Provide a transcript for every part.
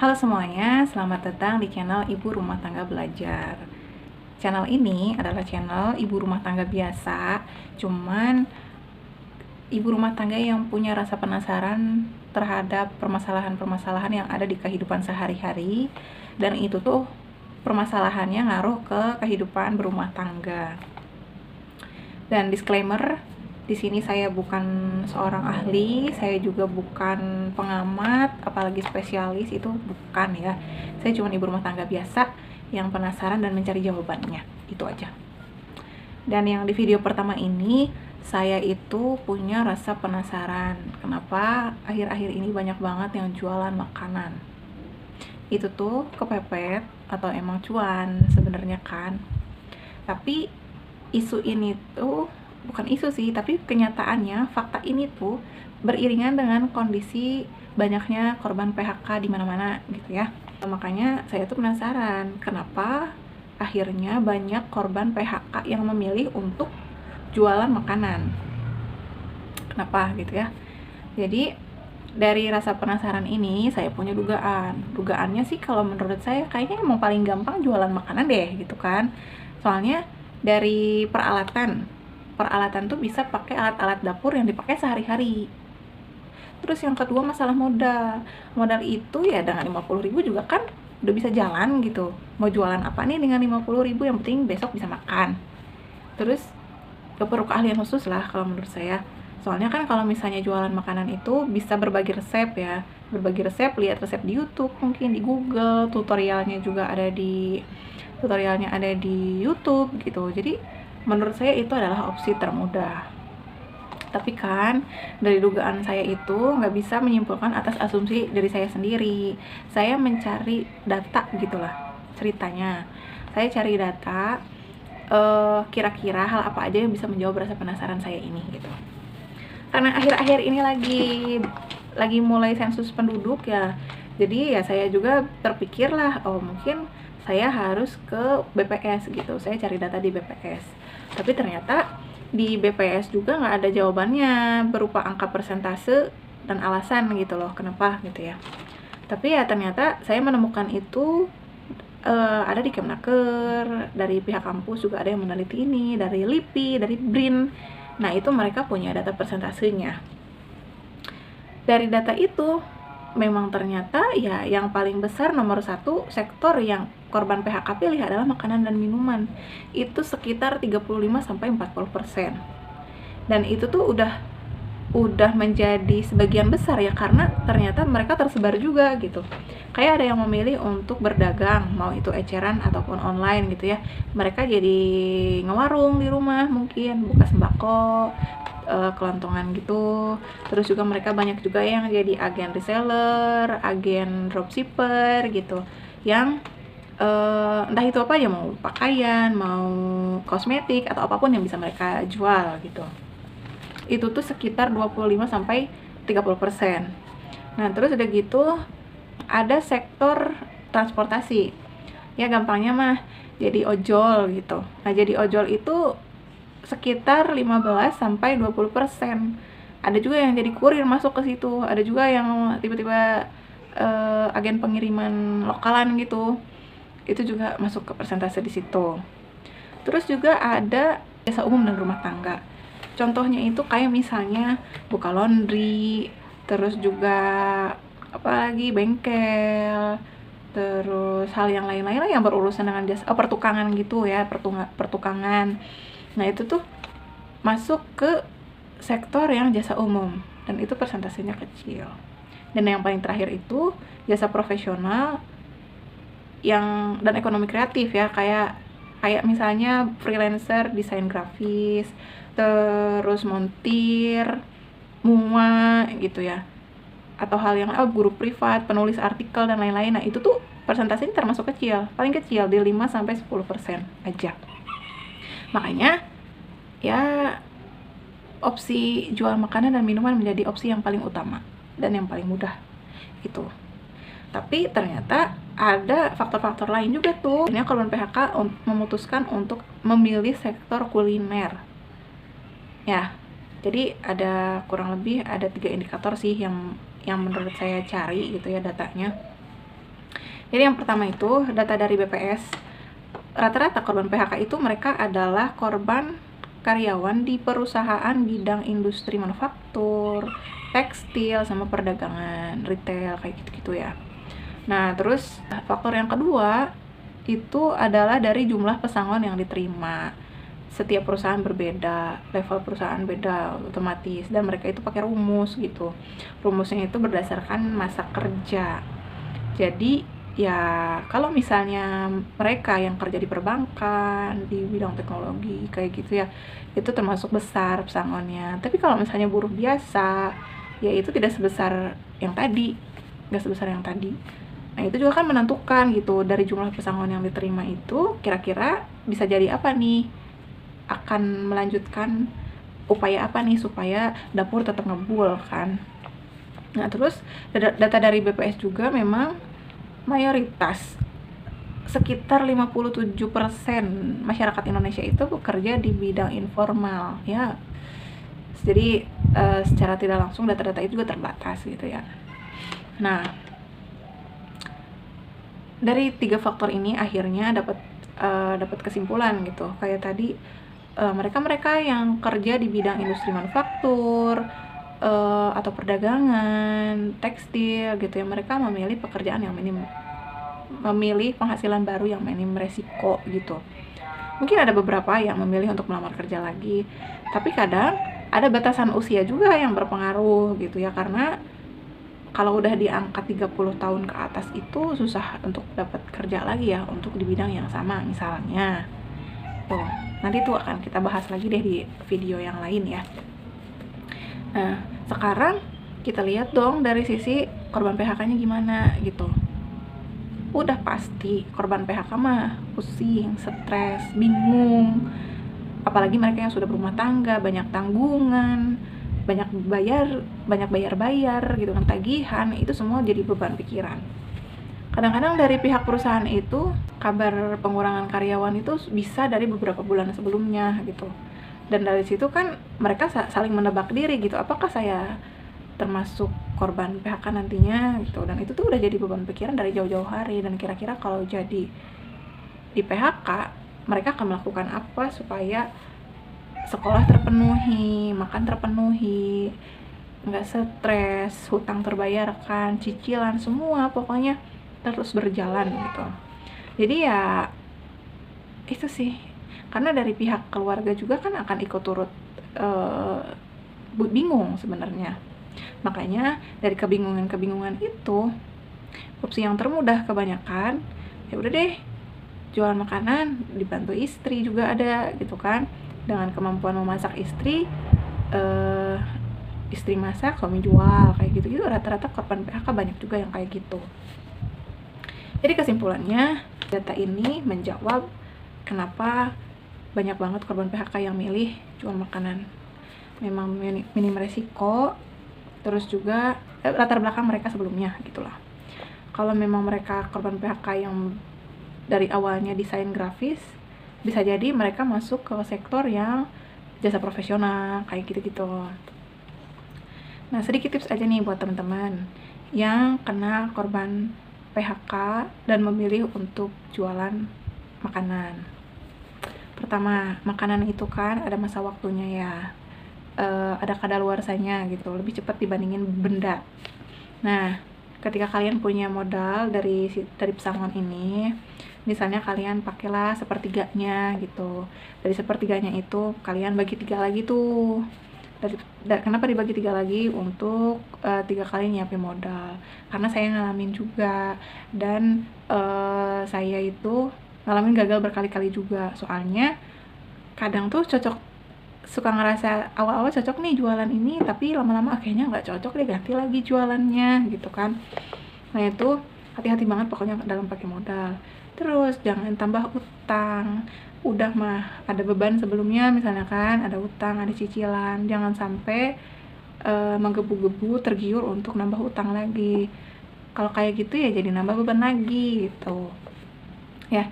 Halo semuanya, selamat datang di channel Ibu Rumah Tangga Belajar. Channel ini adalah channel ibu rumah tangga biasa, cuman ibu rumah tangga yang punya rasa penasaran terhadap permasalahan-permasalahan yang ada di kehidupan sehari-hari, dan itu tuh permasalahannya ngaruh ke kehidupan berumah tangga. Dan disclaimer, di sini saya bukan seorang ahli, saya juga bukan pengamat, apalagi spesialis, itu bukan ya. Saya cuma ibu rumah tangga biasa yang penasaran dan mencari jawabannya, itu aja. Dan yang di video pertama ini, saya itu punya rasa penasaran, kenapa akhir-akhir ini banyak banget yang jualan makanan. Itu tuh kepepet atau emang cuan sebenarnya kan. Tapi isu ini tuh bukan isu sih, tapi kenyataannya fakta ini tuh beriringan dengan kondisi banyaknya korban PHK di mana-mana gitu ya. Makanya saya tuh penasaran kenapa akhirnya banyak korban PHK yang memilih untuk jualan makanan. Kenapa gitu ya. Jadi dari rasa penasaran ini saya punya dugaannya sih kalau menurut saya kayaknya emang paling gampang jualan makanan deh gitu kan. Soalnya dari peralatan tuh bisa pakai alat-alat dapur yang dipakai sehari-hari. Terus yang kedua masalah modal itu ya dengan 50.000 juga kan udah bisa jalan gitu. Mau jualan apa nih dengan 50.000, yang penting besok bisa makan. Terus gak perlu keahlian khusus lah kalau menurut saya. Soalnya kan kalau misalnya jualan makanan itu bisa berbagi resep ya, lihat resep di YouTube, mungkin di Google, tutorialnya ada di YouTube gitu. Jadi menurut saya itu adalah opsi termudah. Tapi kan dari dugaan saya itu nggak bisa menyimpulkan atas asumsi dari saya sendiri. Saya mencari data gitulah ceritanya. Saya cari data, kira-kira hal apa aja yang bisa menjawab rasa penasaran saya ini gitu. Karena akhir-akhir ini lagi mulai sensus penduduk ya, jadi ya saya juga terpikir lah, oh mungkin saya harus ke BPS gitu. Saya cari data di BPS, tapi ternyata di BPS juga nggak ada jawabannya berupa angka persentase dan alasan gitu loh kenapa gitu ya. Tapi ya ternyata saya menemukan itu ada di Kemnaker, dari pihak kampus juga ada yang meneliti ini, dari LIPI, dari BRIN. Nah itu mereka punya data persentasenya. Dari data itu memang ternyata ya yang paling besar nomor 1 sektor yang korban PHK pilih adalah makanan dan minuman. Itu sekitar 35-40%. Dan itu tuh udah menjadi sebagian besar ya, karena ternyata mereka tersebar juga gitu. Kayak ada yang memilih untuk berdagang, mau itu eceran ataupun online gitu ya. Mereka jadi ngewarung di rumah, mungkin buka sembako, kelontongan gitu. Terus juga mereka banyak juga yang jadi agen reseller, agen dropshipper gitu, yang entah itu apa ya, mau pakaian, mau kosmetik atau apapun yang bisa mereka jual gitu. Itu tuh sekitar 25-30%. Nah terus udah gitu ada sektor transportasi ya, gampangnya mah jadi ojol gitu. Nah jadi ojol itu sekitar 15-20%. Ada juga yang jadi kurir masuk ke situ, ada juga yang tiba-tiba agen pengiriman lokalan gitu, itu juga masuk ke persentase di situ. Terus juga ada jasa umum dan rumah tangga. Contohnya itu kayak misalnya buka laundry, terus juga apalagi bengkel, terus hal yang lain-lain lah yang berurusan dengan jasa pertukangan gitu ya, pertukangan. Nah itu tuh masuk ke sektor yang jasa umum, dan itu persentasenya kecil. Dan yang paling terakhir itu jasa profesional dan ekonomi kreatif ya, kayak misalnya freelancer, desain grafis, terus montir, mua gitu ya, atau hal yang guru privat, penulis artikel dan lain-lain. Nah itu tuh persentasenya termasuk kecil, paling kecil di 5-10% aja. Makanya ya opsi jual makanan dan minuman menjadi opsi yang paling utama dan yang paling mudah gitu. Tapi ternyata ada faktor-faktor lain juga tuh. Ini korban PHK memutuskan untuk memilih sektor kuliner ya. Jadi ada kurang lebih ada 3 indikator sih yang menurut saya cari gitu ya datanya. Jadi yang pertama itu data dari BPS, rata-rata korban PHK itu mereka adalah korban karyawan di perusahaan bidang industri manufaktur, tekstil, sama perdagangan, retail, kayak gitu-gitu ya. Nah, terus faktor yang kedua itu adalah dari jumlah pesangon yang diterima. Setiap perusahaan berbeda, level perusahaan beda otomatis, dan mereka itu pakai rumus gitu. Rumusnya itu berdasarkan masa kerja. Jadi ya kalau misalnya mereka yang kerja di perbankan, di bidang teknologi kayak gitu ya, itu termasuk besar pesangonnya. Tapi kalau misalnya buruh biasa, ya itu tidak sebesar yang tadi, nggak sebesar yang tadi. Nah itu juga kan menentukan gitu, dari jumlah pesangon yang diterima itu kira-kira bisa jadi apa nih, akan melanjutkan upaya apa nih supaya dapur tetap ngebul kan. Nah terus data dari BPS juga memang mayoritas sekitar 57% masyarakat Indonesia itu bekerja di bidang informal ya. Jadi secara tidak langsung data-data itu juga terbatas gitu ya. Nah, dari 3 faktor ini akhirnya dapat kesimpulan gitu. Kayak tadi mereka-mereka yang kerja di bidang industri manufaktur atau perdagangan, tekstil gitu ya, mereka memilih pekerjaan yang minim, memilih penghasilan baru yang minim resiko gitu. Mungkin ada beberapa yang memilih untuk melamar kerja lagi, tapi kadang ada batasan usia juga yang berpengaruh gitu ya, karena kalau udah di angka 30 tahun ke atas itu susah untuk dapat kerja lagi ya untuk di bidang yang sama misalnya. Tuh, nanti tuh akan kita bahas lagi deh di video yang lain ya. Nah, sekarang kita lihat dong dari sisi korban PHK-nya gimana gitu. Udah pasti korban PHK mah pusing, stres, bingung. Apalagi mereka yang sudah berumah tangga, banyak tanggungan, banyak bayar gitu kan, tagihan, itu semua jadi beban pikiran. Kadang-kadang dari pihak perusahaan itu kabar pengurangan karyawan itu bisa dari beberapa bulan sebelumnya gitu. Dan dari situ kan mereka saling menebak diri gitu, apakah saya termasuk korban PHK nantinya gitu. Dan itu tuh udah jadi beban pikiran dari jauh-jauh hari. Dan kira-kira kalau jadi di PHK, mereka akan melakukan apa supaya sekolah terpenuhi, makan terpenuhi, nggak stres, hutang terbayarkan, cicilan, semua pokoknya terus berjalan gitu. Jadi ya itu sih, karena dari pihak keluarga juga kan akan ikut turut bingung sebenarnya. Makanya dari kebingungan itu, opsi yang termudah kebanyakan ya udah deh, jualan makanan, dibantu istri juga ada gitu kan. Dengan kemampuan memasak istri masak, suami jual, kayak gitu. Itu rata-rata korban PHK banyak juga yang kayak gitu. Jadi kesimpulannya, data ini menjawab kenapa banyak banget korban PHK yang milih jual makanan. Memang minim resiko, terus juga latar belakang mereka sebelumnya gitulah. Kalau memang mereka korban PHK yang dari awalnya desain grafis, bisa jadi mereka masuk ke sektor yang jasa profesional kayak gitu-gitu. Nah, sedikit tips aja nih buat teman-teman yang kena korban PHK dan memilih untuk jualan makanan. Pertama, makanan itu kan ada masa waktunya ya, ada kadaluarsanya gitu, lebih cepat dibandingin benda. Nah, ketika kalian punya modal dari pesangon ini, misalnya kalian pakailah sepertiganya gitu. Dari sepertiganya itu kalian bagi 3 lagi tuh. Kenapa dibagi 3 lagi? Untuk 3 kali nyiapin modal. Karena saya ngalamin juga, dan saya itu ngalamin gagal berkali-kali juga. Soalnya kadang tuh suka ngerasa awal-awal cocok nih jualan ini, tapi lama-lama akhirnya nggak cocok deh, ganti lagi jualannya gitu kan. Nah itu hati-hati banget pokoknya dalam pakai modal. Terus jangan tambah utang. Udah mah ada beban sebelumnya, misalnya kan ada utang, ada cicilan, jangan sampai menggebu-gebu tergiur untuk nambah utang lagi. Kalau kayak gitu ya jadi nambah beban lagi gitu ya.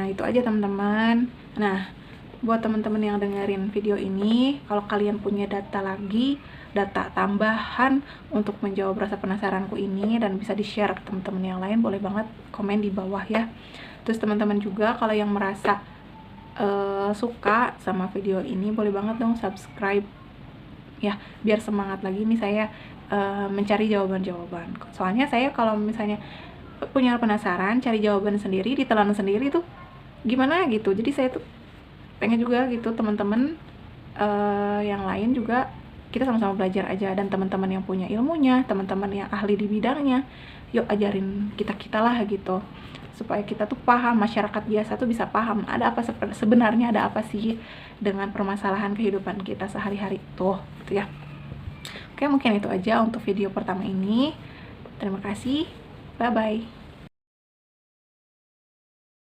Itu aja teman-teman. Nah, buat teman-teman yang dengerin video ini, kalau kalian punya data lagi data tambahan untuk menjawab rasa penasaranku ini dan bisa di-share ke teman-teman yang lain, boleh banget komen di bawah ya. Terus teman-teman juga kalau yang merasa suka sama video ini, boleh banget dong subscribe ya, biar semangat lagi nih saya mencari jawaban-jawaban. Soalnya saya kalau misalnya punya penasaran, cari jawaban sendiri, ditelan sendiri tuh gimana gitu. Jadi saya tuh pengen juga gitu teman-teman yang lain juga kita sama-sama belajar aja, dan teman-teman yang punya ilmunya, teman-teman yang ahli di bidangnya, yuk ajarin kita lah gitu, supaya kita tuh paham, masyarakat biasa tuh bisa paham ada apa sebenarnya, ada apa sih dengan permasalahan kehidupan kita sehari-hari tuh gitu ya. Oke, mungkin itu aja untuk video pertama ini. Terima kasih, bye bye.